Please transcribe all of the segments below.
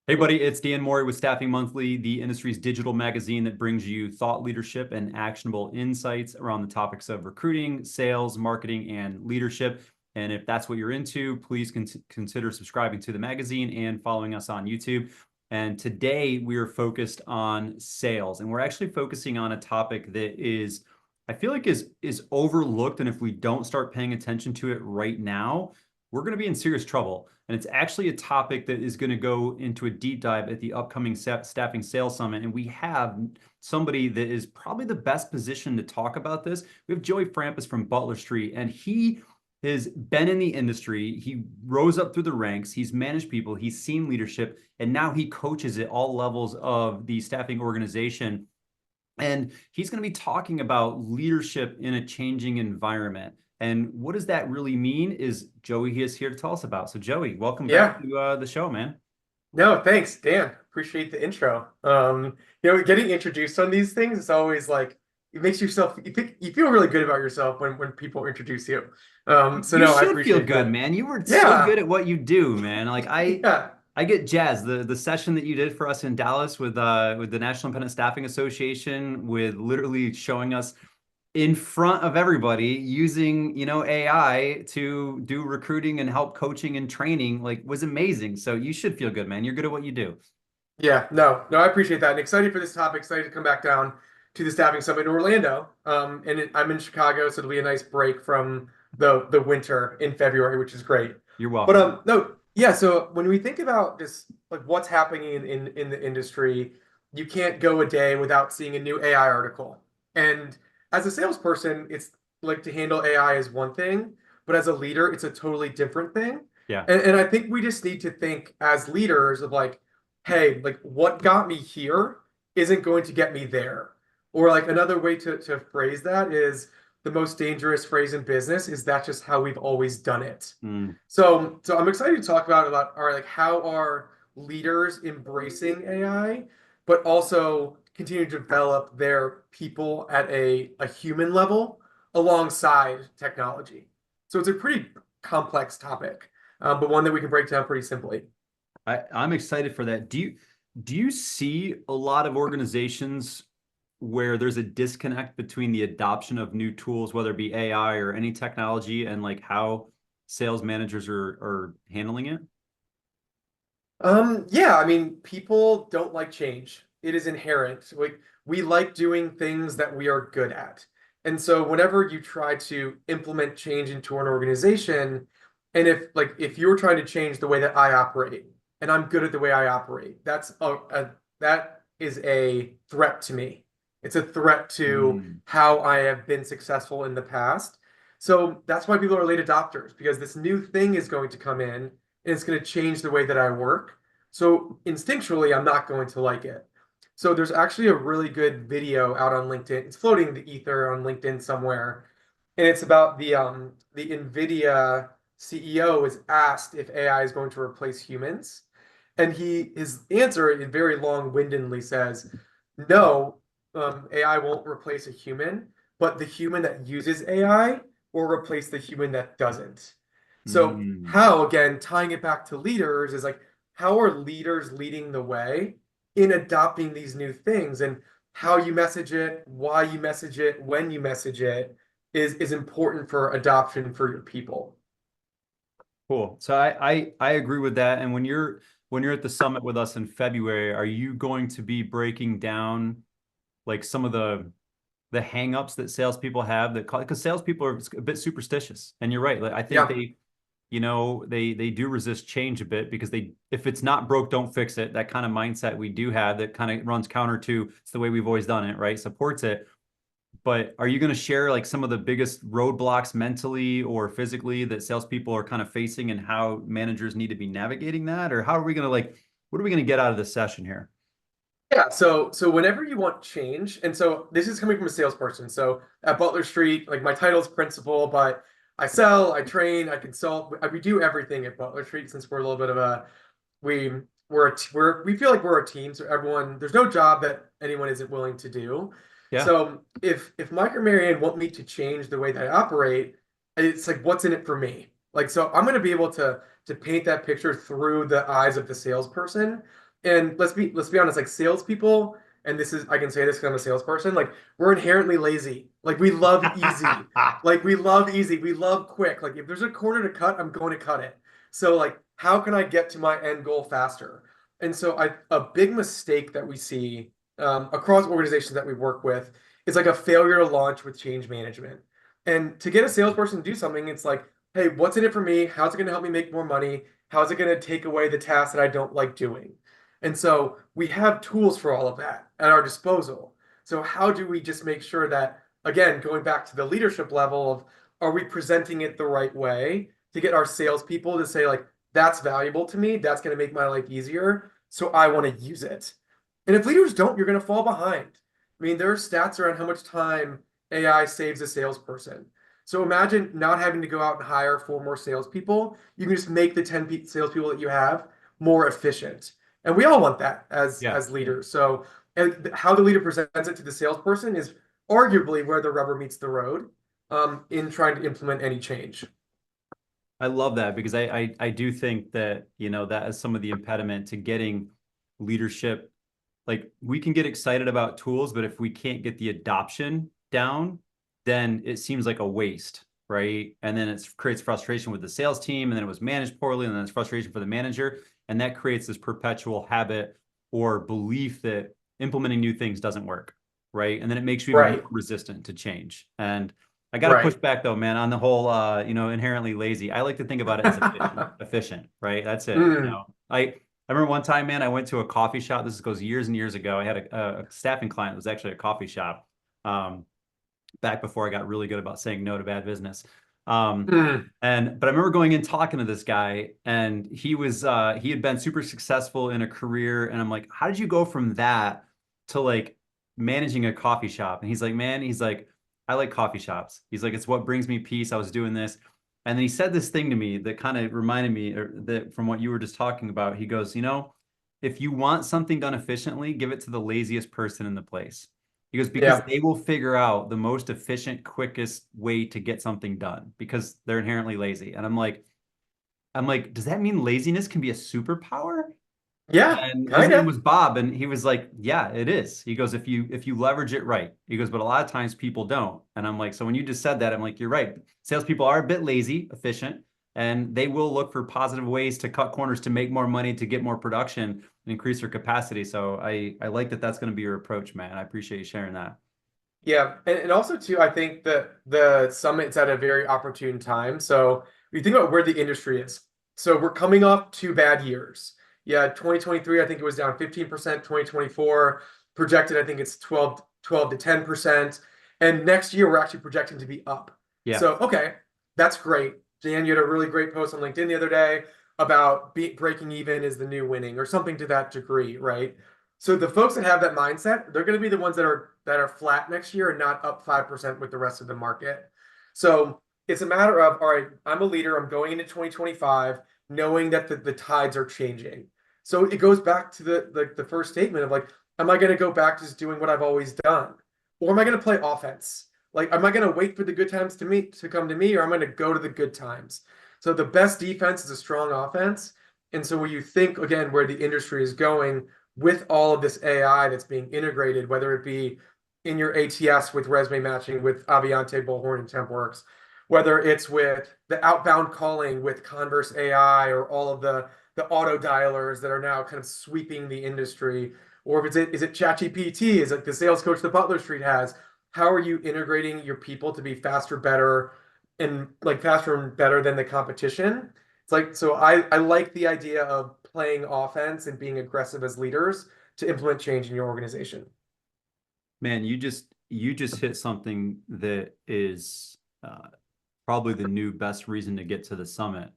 Hey, buddy, it's Dan Morey with Staffing Monthly, the industry's digital magazine that brings you thought leadership and actionable insights around the topics of recruiting, sales, marketing, and leadership. And if that's what you're into, please consider subscribing to the magazine and following us on YouTube. And today we are focused on sales, and we're actually focusing on a topic that I feel like is overlooked. And if we don't start paying attention to it right now, we're going to be in serious trouble. And it's actually a topic that is going to go into a deep dive at the upcoming Staffing Sales Summit. And we have somebody that is probably the best positioned to talk about this. We have Joey Frampus from Butler Street, and he has been in the industry. He rose up through the ranks. He's managed people. He's seen leadership, and now he coaches at all levels of the staffing organization. And he's going to be talking about leadership in a changing environment. And what does that really mean is Joey is here to tell us about. So Joey, welcome back Yeah, to the show, man. no, thanks, Dan. Appreciate the intro. Getting introduced on these things is always like it makes yourself you feel really good about yourself when people introduce you. So You no, I should feel appreciate good, that. man. You were so Yeah, good at what you do, man. Like yeah, I get jazzed. The session that you did for us in Dallas with the National Independent Staffing Association, with literally showing us in front of everybody using, AI to do recruiting and help coaching and training, like, was amazing. So you should feel good, man. You're good at what you do. yeah. No, I appreciate that. And excited for this topic. Excited to come back down to the staffing summit in Orlando. I'm in Chicago, so it'll be a nice break from the winter in February, which is great. You're But welcome. no, yeah. So when we think about just like what's happening in the industry, you can't go a day without seeing a new AI article. And as a salesperson, it's like to handle AI is one thing, but as a leader, it's a totally different thing. Yeah. And I think we just need to think as leaders of like, hey, like what got me here isn't going to get me there. Or like another way to phrase that is the most dangerous phrase in business is that's just how we've always done it. Mm. So I'm excited to talk about all right, like how are leaders embracing AI, but also continue to develop their people at a human level alongside technology. So it's a pretty complex topic, but one that we can break down pretty simply. I'm excited for that. Do you see a lot of organizations where there's a disconnect between the adoption of new tools, whether it be AI or any technology, and like how sales managers are handling it? Yeah, I mean, people don't like change. It is inherent. We like doing things that we are good at. And so whenever you try to implement change into an organization, and if you're trying to change the way that I operate, and I'm good at the way I operate, that is a threat to me. It's a threat to Mm. how I have been successful in the past. So that's why people are late adopters, because this new thing is going to come in and it's going to change the way that I work. So instinctually, I'm not going to like it. So there's actually a really good video out on LinkedIn. It's floating in the ether on LinkedIn somewhere, and it's about the NVIDIA CEO is asked if AI is going to replace humans, and his answer very long-windedly says, "No, AI won't replace a human, but the human that uses AI will replace the human that doesn't." So Mm. how, again, tying it back to leaders is like, how are leaders leading the way in adopting these new things? And how you message it, why you message it, when you message it is important for adoption for your people. Cool. So I agree with that. And when you're at the summit with us in February, are you going to be breaking down like some of the hangups that salespeople have, that because salespeople are a bit superstitious? And you're right. Like, I think Yeah. they do resist change a bit because they, if it's not broke, don't fix it. That kind of mindset we do have that kind of runs counter to it's the way we've always done it, right? Supports it. But are you going to share like some of the biggest roadblocks mentally or physically that salespeople are kind of facing, and how managers need to be navigating that? Or how are we going to like, what are we going to get out of this session here? Yeah, so whenever you want change, and so this is coming from a salesperson. So at Butler Street, like my title is principal, but I sell, I train, I consult. We do everything at Butler Street since we're a little bit of a we we feel like we're a team. So everyone, there's no job that anyone isn't willing to do. Yeah. So if Mike or Marianne want me to change the way that I operate, it's like what's in it for me? Like so I'm going to be able to paint that picture through the eyes of the salesperson And let's be honest, like salespeople, and this is I can say this because I'm a salesperson, like we're inherently lazy. Like we love easy. Like we love easy. We love quick. Like if there's a corner to cut, I'm going to cut it. So like how can I get to my end goal faster? And so a big mistake that we see across organizations that we work with is like a failure to launch with change management. And to get a salesperson to do something, it's like, hey, what's in it for me? How's it going to help me make more money? How's it going to take away the tasks that I don't like doing? And so we have tools for all of that at our disposal. So how do we just make sure that, again, going back to the leadership level of, are we presenting it the right way to get our salespeople to say like, that's valuable to me, that's going to make my life easier, so I want to use it. And if leaders don't, you're going to fall behind. I mean, there are stats around how much time AI saves a salesperson. So imagine not having to go out and hire 4 more salespeople. You can just make the 10 salespeople that you have more efficient. And we all want that Yeah. as leaders. So, and how the leader presents it to the salesperson is arguably where the rubber meets the road in trying to implement any change. I love that because I do think that, that is some of the impediment to getting leadership. Like we can get excited about tools, but if we can't get the adoption down, then it seems like a waste, right? And then it creates frustration with the sales team, and then it was managed poorly, and then it's frustration for the manager. And that creates this perpetual habit or belief that implementing new things doesn't work, right? And then it makes you even more Right. resistant to change. And I got to push Right. back though, man, on the whole, inherently lazy. I like to think about it as efficient, right? That's it. Mm, I remember one time, man, I went to a coffee shop. This goes years and years ago. I had a staffing client. It was actually a coffee shop. Back before I got really good about saying no to bad business. mm. But I remember going in talking to this guy, and he had been super successful in a career, and I'm like, how did you go from that to like managing a coffee shop? And he's like, man, I like coffee shops. He's like, it's what brings me peace. I was doing this. And then he said this thing to me that kind of reminded me that from what you were just talking about. He goes, if you want something done efficiently, give it to the laziest person in the place. He goes, because Yeah. they will figure out the most efficient, quickest way to get something done because they're inherently lazy. And I'm like, does that mean laziness can be a superpower? Yeah. And his Kind name of. was Bob, and he was like, "Yeah, it is." He goes, "If you leverage it right." He goes, "But a lot of times people don't." And I'm like, "So when you just said that, I'm like, you're right. Salespeople are a bit lazy, efficient, and they will look for positive ways to cut corners to make more money, to get more production, and increase their capacity." So I like that that's going to be your approach, man. I appreciate you sharing that. Yeah, and also too, I think that the summit's at a very opportune time. So if you think about where the industry is, so we're coming off 2 bad years. Yeah, 2023, I think it was down 15%, 2024 projected, I think it's 12 to 10%. And next year, we're actually projecting to be up. Yeah. So, okay, that's great. Dan, you had a really great post on LinkedIn the other day about breaking even is the new winning or something to that degree, right? So the folks that have that mindset, they're going to be the ones that are flat next year and not up 5% with the rest of the market. So it's a matter of, all right, I'm a leader, I'm going into 2025, knowing that the tides are changing. So it goes back to the first statement of like, am I going to go back to just doing what I've always done? Or am I going to play offense? Like, am I going to wait for the good times to come to me, or I'm going to go to the good times? So the best defense is a strong offense. And so when you think again where the industry is going, with all of this AI that's being integrated, whether it be in your ATS with resume matching with Aviante, Bullhorn, and TempWorks, whether it's with the outbound calling with Converse AI or all of the auto dialers that are now kind of sweeping the industry, or if is it ChatGPT, is it the sales coach that Butler Street has? How are you integrating your people to be faster, better, and like faster and better than the competition? It's like, so I like the idea of playing offense and being aggressive as leaders to implement change in your organization. Man, you just hit something that is probably the new best reason to get to the summit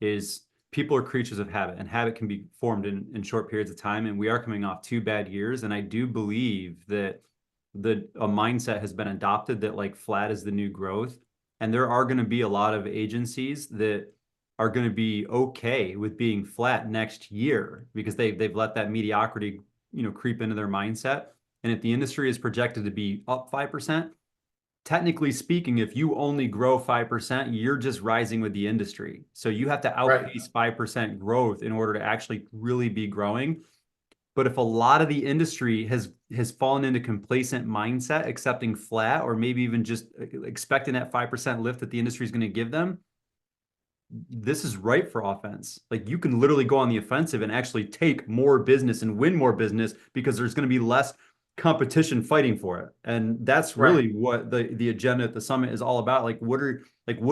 is people are creatures of habit, and habit can be formed in short periods of time. And we are coming off 2 bad years. And I do believe that a mindset has been adopted that like flat is the new growth. And there are going to be a lot of agencies that are going to be okay with being flat next year because they've let that mediocrity, creep into their mindset. And if the industry is projected to be up 5%, technically speaking, if you only grow 5%, you're just rising with the industry. So you have to Right. outpace 5% growth in order to actually really be growing. But if a lot of the industry has fallen into complacent mindset, accepting flat, or maybe even just expecting that 5% lift that the industry is going to give them, this is ripe for offense. Like you can literally go on the offensive and actually take more business and win more business because there's going to be less competition fighting for it. And that's Right. really what the agenda at the summit is all about. What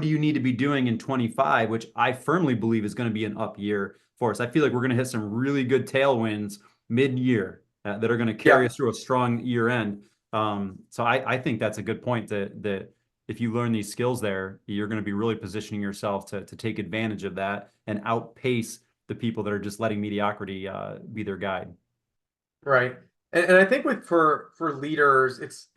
do you need to be doing in 25, which I firmly believe is going to be an up year for us. I feel like we're going to hit some really good tailwinds mid-year that are going to carry Yeah. us through a strong year end. So I think that's a good point that if you learn these skills there, you're going to be really positioning yourself to take advantage of that and outpace the people that are just letting mediocrity be their guide. Right. And I think for leaders, it's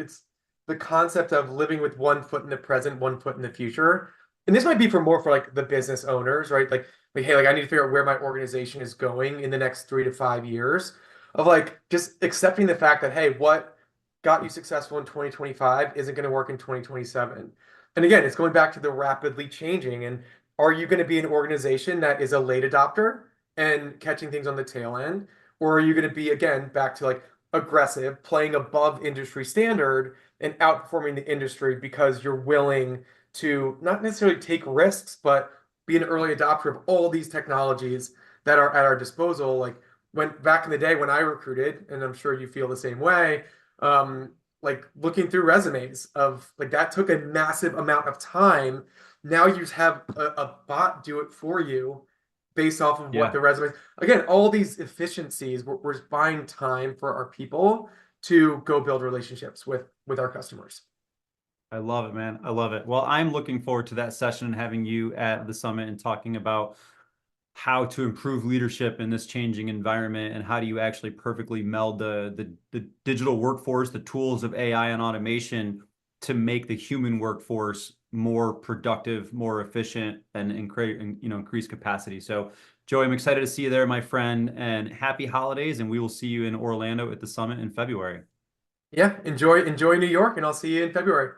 the concept of living with one foot in the present, one foot in the future. And this might be for more for like the business owners, right? Like hey, like I need to figure out where my organization is going in the next 3 to 5 years. Of like just accepting the fact that hey, what got you successful in 2025 isn't going to work in 2027. And again, it's going back to the rapidly changing. And are you going to be an organization that is a late adopter and catching things on the tail end? Or are you going to be, again, back to like aggressive, playing above industry standard and outperforming the industry because you're willing to not necessarily take risks, but be an early adopter of all these technologies that are at our disposal? Like when back in the day when I recruited, and I'm sure you feel the same way, like looking through resumes of like that took a massive amount of time. Now you just have a bot do it for you based off of what Yeah. the resume. Again, all these efficiencies, we're buying time for our people to go build relationships with our customers. I love it, man. I love it. Well, I'm looking forward to that session and having you at the summit and talking about how to improve leadership in this changing environment and how do you actually perfectly meld the digital workforce, the tools of AI and automation to make the human workforce more productive, more efficient, and create increase capacity. So, Joey, I'm excited to see you there, my friend, and happy holidays. And we will see you in Orlando at the summit in February. Yeah, enjoy New York, and I'll see you in February.